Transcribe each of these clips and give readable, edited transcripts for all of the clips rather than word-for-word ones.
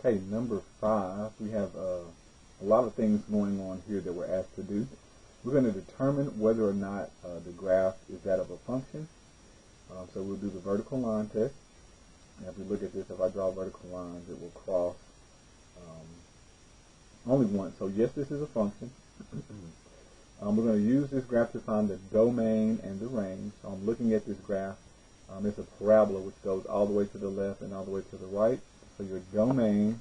Okay, number 5, we have a lot of things going on here that we're asked to do. We're going to determine whether or not the graph is that of a function. So we'll do the vertical line test. And if we look at this, if I draw vertical lines, it will cross only once. So yes, this is a function. We're going to use this graph to find the domain and the range. So I'm looking at this graph. It's a parabola which goes all the way to the left and all the way to the right. So your domain,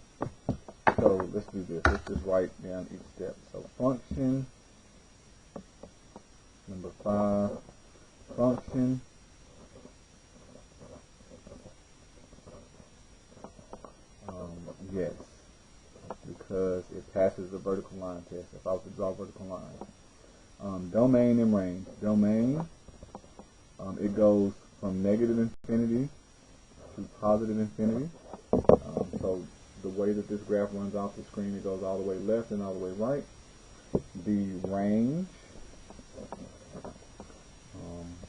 so let's do this. Let's just write down each step. So function, number 5, function, yes, because it passes the vertical line test if I was to draw vertical lines. Domain and range. Domain, it goes from negative infinity to positive infinity. So the way that this graph runs off the screen, it goes all the way left and all the way right. The range,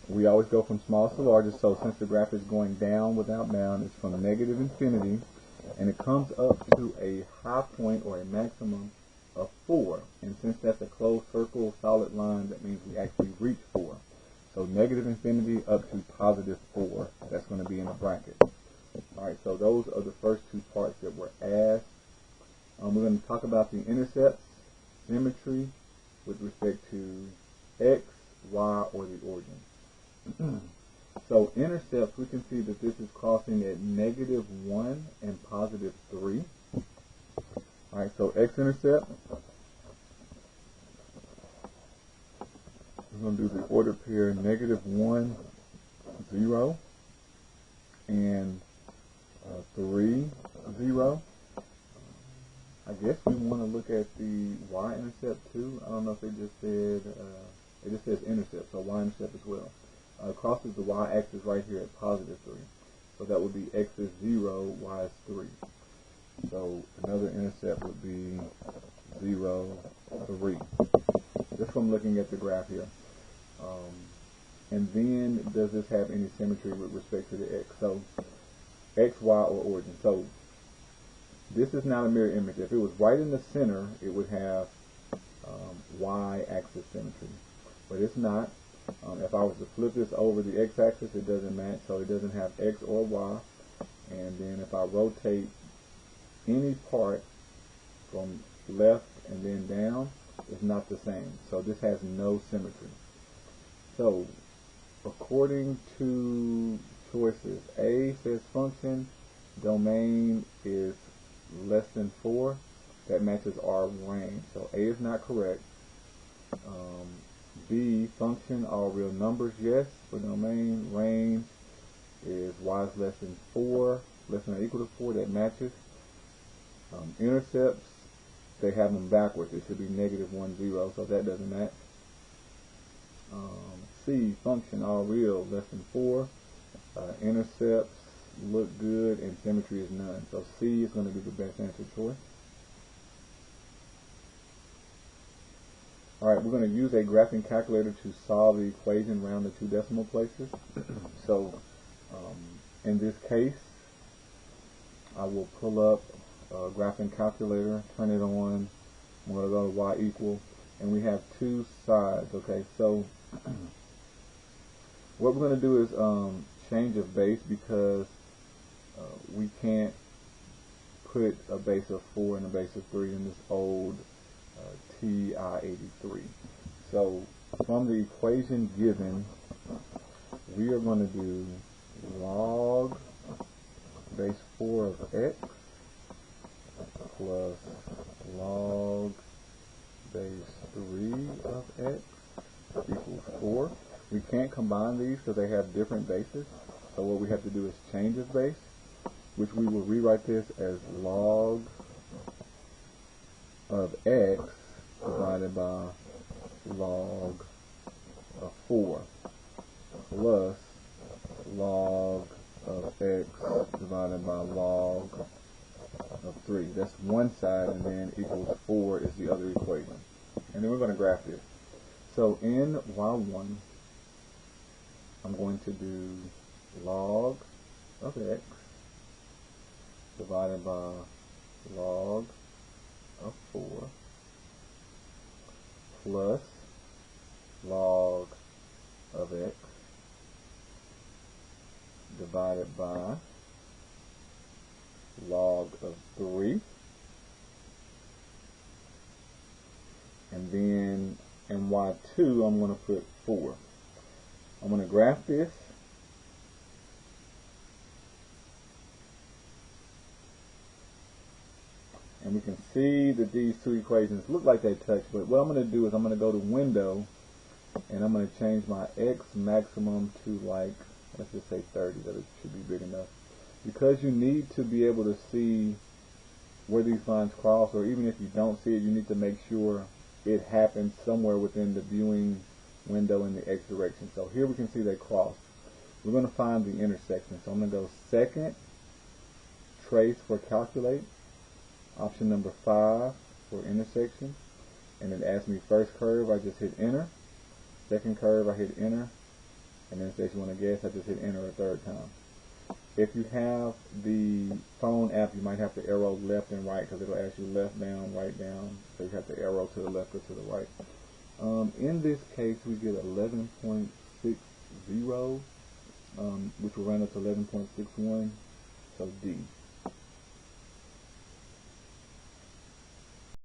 we always go from smallest to largest, so since the graph is going down without bound, it's from negative infinity, and it comes up to a high point or a maximum of 4. And since that's a closed circle, solid line, that means we actually reach 4. So negative infinity up to positive 4, that's going to be in a bracket. Alright, so those are the first two parts that were asked. We're going to talk about the intercepts, symmetry, with respect to x, y, or the origin. So intercepts, we can see that this is crossing at -1 and positive 3. Alright, so x-intercept, we're going to do the order pair -1, 0, and 3, 0. I guess we want to look at the y-intercept too. I don't know if they just said, it just says intercept, so y-intercept as well. Crosses the y-axis right here at positive 3. So that would be x is 0, y is 3. So another intercept would be 0, 3. Just from looking at the graph here. And then, does this have any symmetry with respect to the x? So, x, y, or origin. So, this is not a mirror image. If it was right in the center, it would have y-axis symmetry. But it's not. If I was to flip this over the x-axis, it doesn't match. So, it doesn't have x or y. And then if I rotate any part from left and then down, it's not the same. So, this has no symmetry. So, according to choices, A says function, domain is less than 4. That matches our range. So A is not correct. B, function, all real numbers, yes. For domain, range is y is less than 4, less than or equal to 4. That matches. Intercepts, they have them backwards. It should be -1, 0, so that doesn't match. C, function, all real, less than 4. Intercepts look good, and symmetry is none. So C is going to be the best answer choice. Alright, we're going to use a graphing calculator to solve the equation around the 2 decimal places. So, in this case, I will pull up a graphing calculator, turn it on. I'm going to go to y equal, and we have 2 sides. Okay, so what we're going to do is change of base, because we can't put a base of 4 and a base of 3 in this old TI-83. So from the equation given, we are going to do log base 4 of x plus log base 3 of x equals 4. We can't combine these because they have different bases. So what we have to do is change of base, which we will rewrite this as log of x divided by log of 4 plus log of x divided by log of 3. That's one side, and then equals 4 is the other equation. And then we're going to graph this. So in y1, I'm going to do log of x divided by log of 4 plus log of x divided by log of 3, and then in y2 I'm going to put 4. I'm going to graph this, and we can see that these two equations look like they touch, but what I'm going to do is I'm going to go to Window, and I'm going to change my x maximum to, like, let's just say 30, that it should be big enough. Because you need to be able to see where these lines cross, or even if you don't see it, you need to make sure it happens somewhere within the viewing window in the x direction. So here we can see they cross. We're going to find the intersection. So I'm going to go second, trace for calculate, option number 5 for intersection, and it asks me first curve, I just hit enter, second curve, I hit enter, and then it says you want to guess, I just hit enter a third time. If you have the phone app, you might have to arrow left and right, because it'll ask you left down, right down, so you have to arrow to the left or to the right. In this case, we get 11.60, which will round up to 11.61, so D.